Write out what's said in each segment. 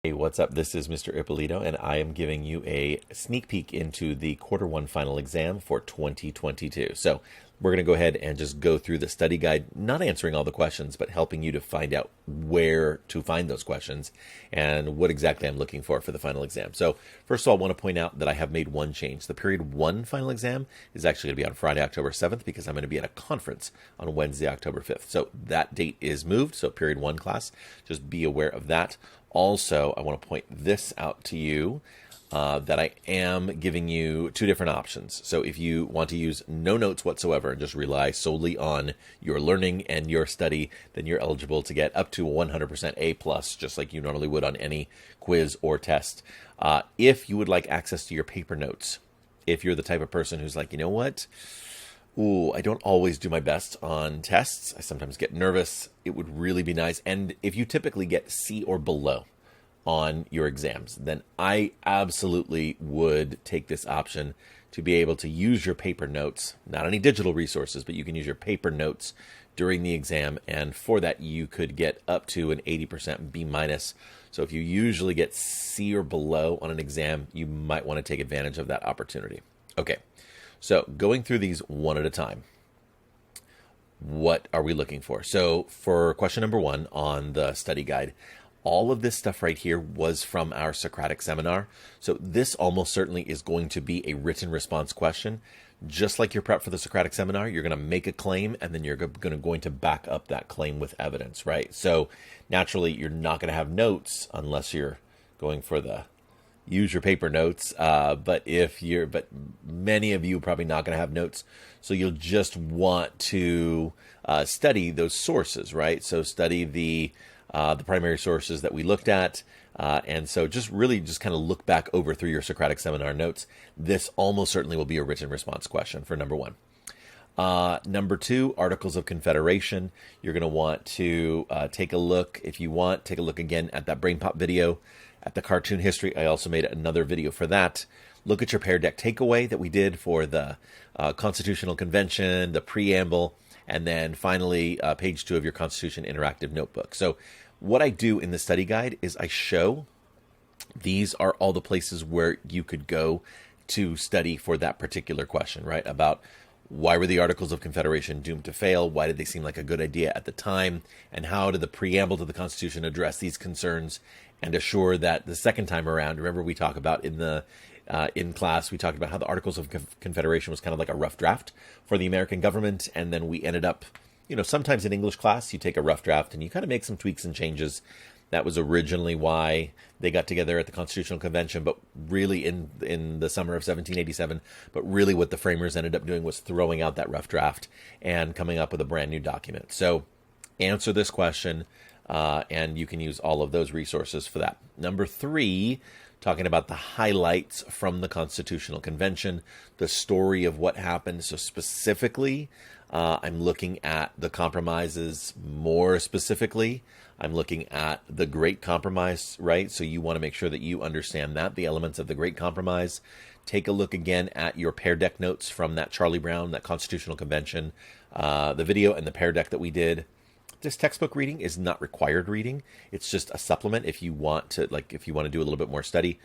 Hey, what's up? This is Mr. Ippolito, and I am giving you a sneak peek into the quarter one final exam for 2022. So we're going to go ahead and just go through the study guide, not answering all the questions, but helping you to find out where to find those questions and what exactly I'm looking for the final exam. So first of all, I want to point out that I have made one change. The period one final exam is actually going to be on Friday, October 7th, because I'm going to be at a conference on Wednesday, October 5th. So that date is moved. So period one class, just be aware of that. Also, I want to point this out to you that I am giving you two different options. So if you want to use no notes whatsoever and just rely solely on your learning and your study, then you're eligible to get up to 100% A plus, just like you normally would on any quiz or test. If you would like access to your paper notes, if you're the type of person who's like, you know what? Ooh, I don't always do my best on tests. I sometimes get nervous. It would really be nice. And if you typically get C or below on your exams, then I absolutely would take this option to be able to use your paper notes, not any digital resources, but you can use your paper notes during the exam. And for that, you could get up to an 80% B minus. So if you usually get C or below on an exam, you might want to take advantage of that opportunity. Okay. So going through these one at a time, what are we looking for? So for question number one on the study guide, all of this stuff right here was from our Socratic seminar. So this almost certainly is going to be a written response question. Just like your prep for the Socratic seminar, you're going to make a claim and then you're going to back up that claim with evidence, right? So naturally, you're not going to have notes unless you're going for the use your paper notes, but many of you are probably not going to have notes, so you'll just want to study those sources, right? So study the primary sources that we looked at, and so just kind of look back over through your Socratic seminar notes. This almost certainly will be a written response question for number one. Number two, Articles of Confederation. You're going to want to take a look, if you want, take a look again at that Brain Pop video, at the cartoon history. I also made another video for that. Look at your Pear Deck takeaway that we did for the Constitutional Convention, the preamble, and then finally page 2 of your Constitution Interactive Notebook. So what I do in the study guide is I show these are all the places where you could go to study for that particular question, right? About why were the Articles of Confederation doomed to fail? Why did they seem like a good idea at the time? And how did the preamble to the Constitution address these concerns and assure that the second time around, remember we talk about in class, we talked about how the Articles of Confederation was kind of like a rough draft for the American government. And then we ended up, sometimes in English class, you take a rough draft and you kind of make some tweaks and changes. That was originally why they got together at the Constitutional Convention, but really in the summer of 1787. But really what the framers ended up doing was throwing out that rough draft and coming up with a brand new document. So answer this question, and you can use all of those resources for that. Number three, talking about the highlights from the Constitutional Convention, the story of what happened. So specifically, I'm looking at the compromises. More specifically, I'm looking at the Great Compromise, right? So you want to make sure that you understand that, the elements of the Great Compromise. Take a look again at your Pear Deck notes from that Charlie Brown, that Constitutional Convention, the video and the Pear Deck that we did. This textbook reading is not required reading. It's just a supplement if you want to do a little bit more study.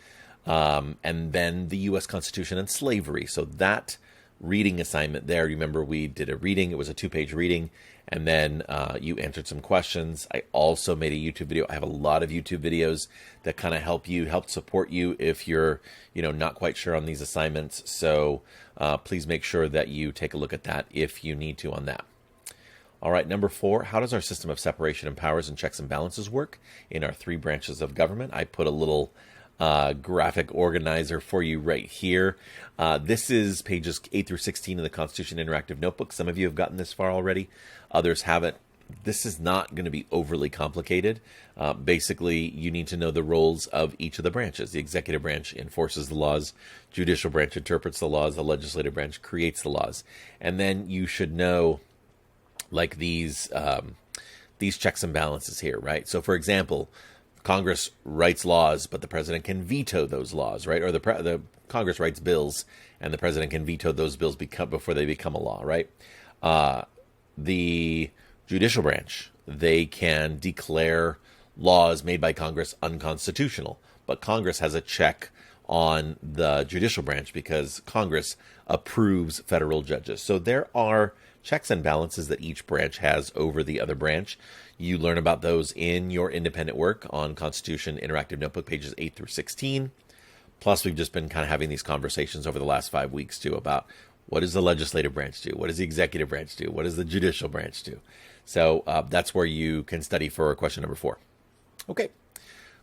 And then the U.S. Constitution and slavery. So that reading assignment there, remember we did a reading. It was a 2-page reading. And then you answered some questions. I also made a YouTube video. I have a lot of YouTube videos that kind of help support you if you're, not quite sure on these assignments. So please make sure that you take a look at that if you need to on that. All right, number 4, how does our system of separation of powers and checks and balances work in our 3 branches of government? I put a little graphic organizer for you right here. This is pages 8 through 16 of the Constitution Interactive Notebook. Some of you have gotten this far already. Others haven't. This is not going to be overly complicated. Basically, you need to know the roles of each of the branches. The executive branch enforces the laws. Judicial branch interprets the laws. The legislative branch creates the laws. And then you should know like these checks and balances here, right? So, for example, Congress writes laws, but the president can veto those laws, right? Or the Congress writes bills, and the president can veto those bills before they become a law, right? The judicial branch, they can declare laws made by Congress unconstitutional. But Congress has a check on the judicial branch because Congress approves federal judges. So there are checks and balances that each branch has over the other branch. You learn about those in your independent work on Constitution Interactive Notebook, pages 8 through 16. Plus, we've just been kind of having these conversations over the last 5 weeks, too, about what does the legislative branch do? What does the executive branch do? What does the judicial branch do? So that's where you can study for question number 4. Okay.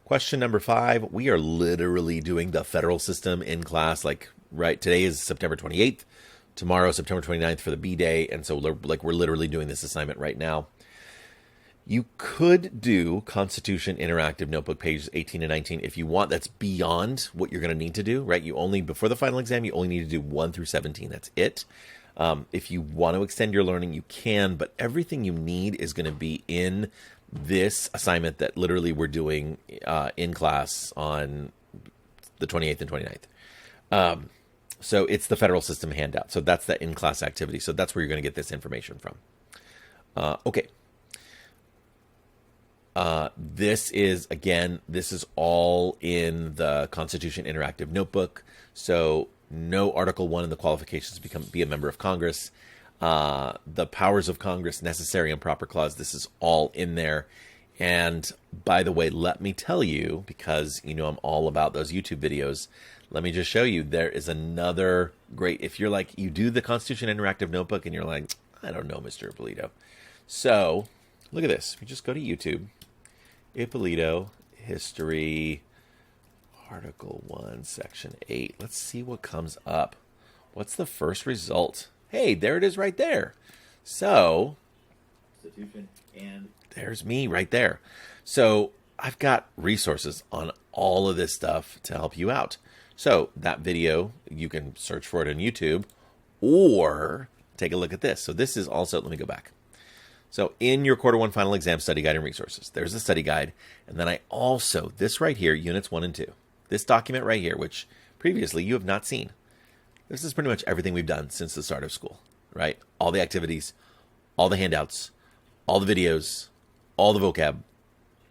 Question number 5. We are literally doing the federal system in class. Like, right, today is September 28th. Tomorrow, September 29th for the B-Day. And so we're literally doing this assignment right now. You could do Constitution Interactive Notebook pages 18 and 19 if you want. That's beyond what you're going to need to do, right? You only, before the final exam, you only need to do 1 through 17. That's it. If you want to extend your learning, you can, but everything you need is going to be in this assignment that literally we're doing in class on the 28th and 29th. So it's the federal system handout. So that's the in-class activity. So that's where you're going to get this information from. Okay. This is all in the Constitution Interactive Notebook. So no Article 1 in the qualifications to be a member of Congress. The powers of Congress, necessary and proper clause, this is all in there. And by the way, let me tell you, because you know I'm all about those YouTube videos, let me just show you, there is another great, if you're like, you do the Constitution Interactive Notebook and you're like, I don't know, Mr. Ippolito. So look at this. We just go to YouTube, Ippolito, History, Article 1, Section 8. Let's see what comes up. What's the first result? Hey, there it is right there. So, Constitution, and there's me right there. So I've got resources on all of this stuff to help you out. So that video, you can search for it on YouTube or take a look at this. So this is also, let me go back. So in your Quarter 1 Final Exam Study Guide and Resources, there's a study guide. And then I also, this right here, Units 1 and 2, this document right here, which previously you have not seen. This is pretty much everything we've done since the start of school, right? All the activities, all the handouts, all the videos, all the vocab,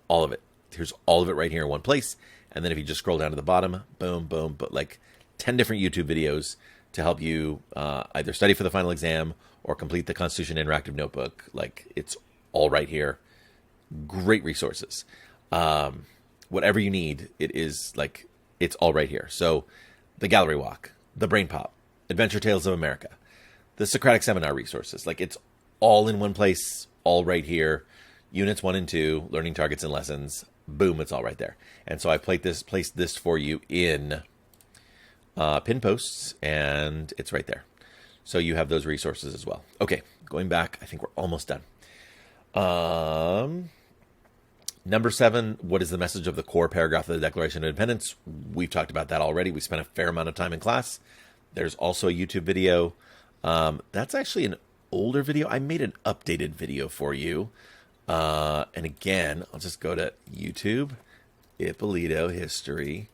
all of it. Here's all of it right here in one place. And then if you just scroll down to the bottom, boom, boom, but like 10 different YouTube videos to help you either study for the final exam or complete the Constitution Interactive Notebook. Like, it's all right here. Great resources. Whatever you need, it is like, it's all right here. So the Gallery Walk, the Brain Pop, Adventure Tales of America, the Socratic Seminar resources. Like, it's all in one place, all right here. Units 1 and 2, learning targets and lessons. Boom, it's all right there. And so I placed this for you in pin posts, and it's right there. So you have those resources as well. Okay, going back, I think we're almost done. Number 7, what is the message of the core paragraph of the Declaration of Independence? We've talked about that already. We spent a fair amount of time in class. There's also a YouTube video. That's actually an older video. I made an updated video for you. And again, I'll just go to YouTube, Ippolito History,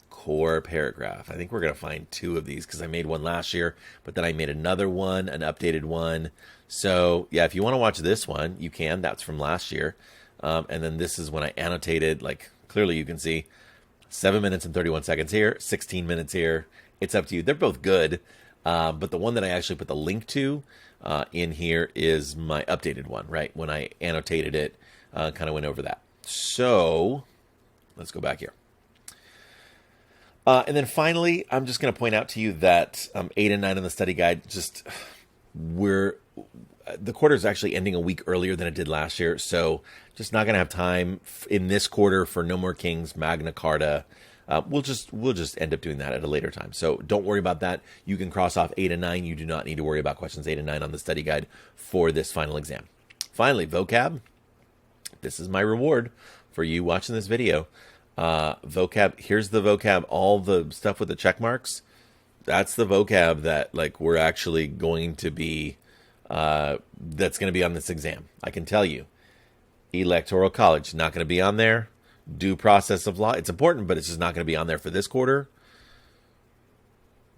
core paragraph. I think we're going to find 2 of these because I made one last year, but then I made another one, an updated one. So yeah, if you want to watch this one, you can. That's from last year. And then this is when I annotated, like clearly you can see 7 minutes and 31 seconds here, 16 minutes here. It's up to you. They're both good. But the one that I actually put the link to in here is my updated one, right? When I annotated it, kind of went over that. So let's go back here. And then finally, I'm just going to point out to you that 8 and 9 on the study guide, the quarter is actually ending a week earlier than it did last year. So just not going to have time in this quarter for No More Kings, Magna, Carta. We'll just end up doing that at a later time. So don't worry about that. You can cross off 8 and 9. You do not need to worry about questions 8 and 9 on the study guide for this final exam. Finally, vocab. This is my reward for you watching this video. Vocab. Here's the vocab. All the stuff with the check marks. That's the vocab that like we're actually going to be. That's going to be on this exam. I can tell you. Electoral College not going to be on there. Due process of law. It's important, but it's just not going to be on there for this quarter.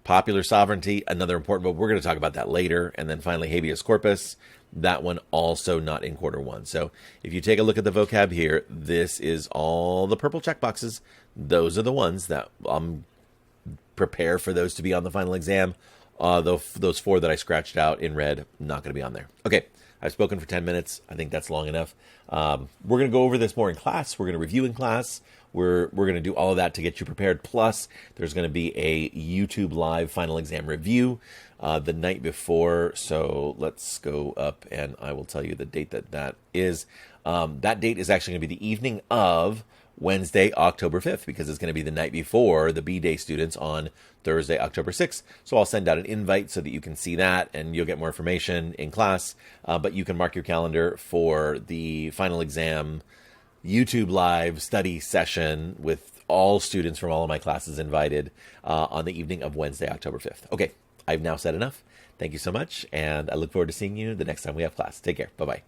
Popular sovereignty, another important, but we're going to talk about that later. And then finally, habeas corpus. That one also not in quarter one. So if you take a look at the vocab here, this is all the purple check boxes. Those are the ones that prepare for those to be on the final exam. Those 4 that I scratched out in red, not going to be on there. Okay, I've spoken for 10 minutes. I think that's long enough. We're going to go over this more in class. We're going to review in class. We're going to do all of that to get you prepared. Plus, there's going to be a YouTube live final exam review the night before. So let's go up and I will tell you the date that is. That date is actually going to be the evening of Wednesday, October 5th, because it's going to be the night before the B-Day students on Thursday, October 6th. So I'll send out an invite so that you can see that and you'll get more information in class. But you can mark your calendar for the final exam YouTube live study session with all students from all of my classes invited on the evening of Wednesday, October 5th. Okay, I've now said enough. Thank you so much, and I look forward to seeing you the next time we have class. Take care. Bye-bye.